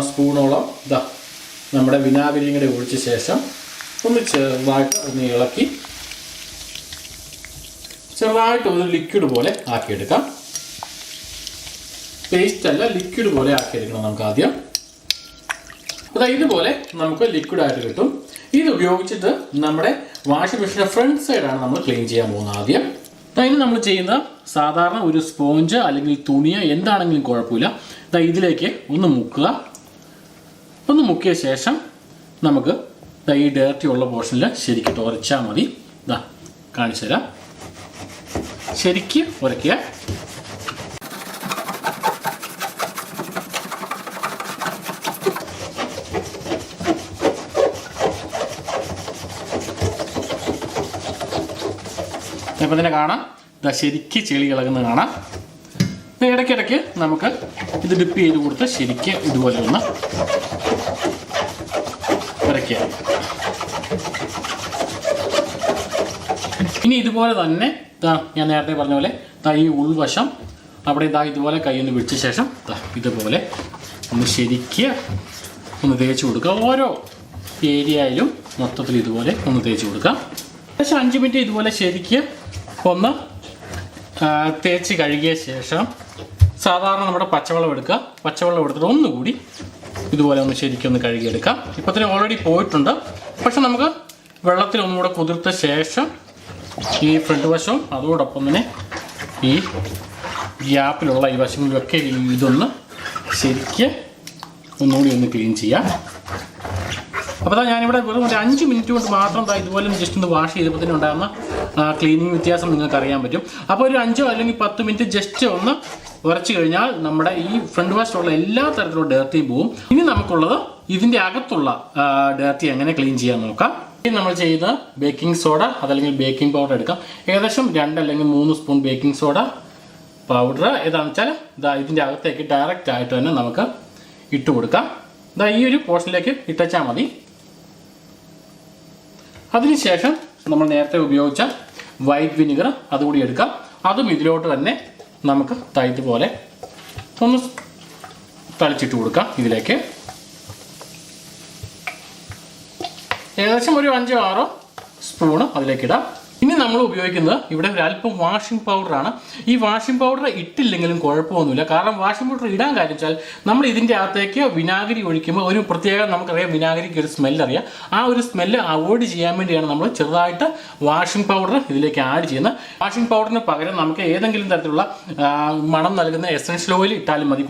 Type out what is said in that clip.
സ്പൂണോളം ഇതാ നമ്മുടെ വിനാഗിരിയും കൂടെ ഒഴിച്ച ശേഷം ഒന്ന് ചെറുതായിട്ട് ഒന്ന് ഇളക്കി ചെറുതായിട്ട് ഒരു ലിക്വിഡ് പോലെ ആക്കിയെടുക്കാം. പേസ്റ്റ് അല്ല, ലിക്വിഡ് പോലെ ആക്കിയെടുക്കണം നമുക്ക് ആദ്യം. അതായത് ഇതുപോലെ നമുക്ക് ലിക്വിഡായിട്ട് കിട്ടും. ഇത് ഉപയോഗിച്ചിട്ട് നമ്മുടെ വാഷിംഗ് മെഷീൻ്റെ ഫ്രണ്ട് സൈഡാണ് നമ്മൾ ക്ലീൻ ചെയ്യാൻ പോകുന്നത് ആദ്യം. അതിന് നമ്മൾ ചെയ്യുന്ന സാധാരണ ഒരു സ്പോഞ്ച് അല്ലെങ്കിൽ തുണിയോ എന്താണെങ്കിലും കുഴപ്പമില്ല. ഇതിലേക്ക് ഒന്ന് മുക്കുക. ഒന്ന് മുക്കിയ ശേഷം നമുക്ക് ഈ ഡയർട്ടി ഉള്ള പോർഷനിൽ ശരിക്കും ഉരച്ചാൽ മതി. കാണിച്ചു തരാം. ശരിക്കും ഉരയ്ക്കുക. അപ്പം തന്നെ കാണാം, ശരിക്ക് ചെളി ഇളകുന്നത് കാണാം. ഇടയ്ക്കിടയ്ക്ക് നമുക്ക് ഇത് ഡിപ്പ് ചെയ്ത് കൊടുത്ത് ശരിക്ക് ഇതുപോലെ ഒന്ന് ഉരയ്ക്കുക. ഇനി ഇതുപോലെ തന്നെ ഞാൻ നേരത്തെ പറഞ്ഞ പോലെ ഈ ഉൾവശം അവിടെ ഇതുപോലെ കൈ ഒന്ന് വെച്ച ശേഷം ഇതുപോലെ ഒന്ന് ശരിക്ക് ഒന്ന് തേച്ച് കൊടുക്കുക. ഓരോ ഏരിയയിലും മൊത്തത്തിൽ ഇതുപോലെ ഒന്ന് തേച്ച് കൊടുക്കാം. ഏകദേശം 5 മിനിറ്റ് ഇതുപോലെ ശരിക്ക് ഒന്ന് തേച്ച് കഴുകിയ ശേഷം സാധാരണ നമ്മുടെ പച്ചവെള്ളം എടുക്കുക. പച്ചവെള്ളം എടുത്തിട്ട് ഒന്നുകൂടി ഇതുപോലെ ഒന്ന് ശരിക്കും ഒന്ന് കഴുകിയെടുക്കാം. ഇപ്പോൾ തന്നെ ഓൾറെഡി പോയിട്ടുണ്ട്. പക്ഷെ നമുക്ക് വെള്ളത്തിൽ ഒന്നുകൂടെ കുതിർത്ത ശേഷം ഈ ഫ്രണ്ട് വശവും അതോടൊപ്പം തന്നെ ഈ ഗ്യാപ്പിലുള്ള ഈ വശങ്ങളിലൊക്കെ ഇതൊന്ന് ശരിക്ക് ഒന്നുകൂടി ഒന്ന് ക്ലീൻ ചെയ്യാം. അപ്പോൾ ഞാനിവിടെ വെറും ഒരു 5 മിനിറ്റ് കൊണ്ട് മാത്രം ഇതുപോലെ ജസ്റ്റ് ഒന്ന് വാഷ് ചെയ്തപ്പോൾ തന്നെ ഉണ്ടാകുന്ന ക്ലീനിങ് വ്യത്യാസം നിങ്ങൾക്ക് അറിയാൻ പറ്റും. അപ്പോൾ ഒരു 5 അല്ലെങ്കിൽ 10 മിനിറ്റ് ജസ്റ്റ് ഒന്ന് ഉരച്ച് കഴിഞ്ഞാൽ നമ്മുടെ ഈ ഫ്രണ്ട് വശത്തുള്ള എല്ലാ തരത്തിലുള്ള ഡേർട്ടിയും പോവും. ഇനി നമുക്കുള്ളത് ഇതിൻ്റെ അകത്തുള്ള ഡേർട്ടി എങ്ങനെ ക്ലീൻ ചെയ്യാൻ നോക്കാം. ഇനി നമ്മൾ ചെയ്ത ബേക്കിംഗ് സോഡ അതല്ലെങ്കിൽ ബേക്കിംഗ് പൗഡർ എടുക്കാം. ഏകദേശം 2 അല്ലെങ്കിൽ 3 സ്പൂൺ ബേക്കിംഗ് സോഡ പൗഡർ ഏതാണെന്ന് വെച്ചാൽ ഇതിൻ്റെ അകത്തേക്ക് ഡയറക്റ്റ് ആയിട്ട് തന്നെ നമുക്ക് ഇട്ട് കൊടുക്കാം. ഈ ഒരു പോർഷനിലേക്ക് ഇട്ടാൽ മതി. അതിനുശേഷം നമ്മൾ നേരത്തെ ഉപയോഗിച്ച വൈറ്റ് വിനിഗർ അതുകൂടി എടുക്കാം. അതും ഇതിലോട്ട് തന്നെ നമുക്ക് ഇതുപോലെ ഒന്ന് തളിച്ചിട്ട് കൊടുക്കാം. ഇതിലേക്ക് ഏകദേശം ഒരു 5-6 സ്പൂണ് അതിലേക്ക് ഇടാം. ഇനി നമ്മൾ ഉപയോഗിക്കുന്നത് ഇവിടെ ഒരു അല്പം വാഷിംഗ് പൗഡറാണ്. ഈ വാഷിംഗ് പൗഡർ ഇട്ടില്ലെങ്കിലും കുഴപ്പമൊന്നുമില്ല. കാരണം വാഷിംഗ് പൗഡർ ഇടാൻ കാര്യം വെച്ചാൽ നമ്മൾ ഇതിൻ്റെ അകത്തേക്ക് വിനാഗിരി ഒഴിക്കുമ്പോൾ ഒരു പ്രത്യേകം നമുക്കറിയാം വിനാഗിരിക്ക് ഒരു സ്മെല്ലറിയാം. ആ ഒരു സ്മെല്ല് അവോയ്ഡ് ചെയ്യാൻ വേണ്ടിയാണ് നമ്മൾ ചെറുതായിട്ട് വാഷിംഗ് പൗഡർ ഇതിലേക്ക് ആഡ് ചെയ്യുന്നത്. വാഷിംഗ് പൗഡറിന് പകരം നമുക്ക് ഏതെങ്കിലും തരത്തിലുള്ള മണം നൽകുന്ന എസൻഷ്യൽ ഓയിൽ ഇട്ടാലും മതി.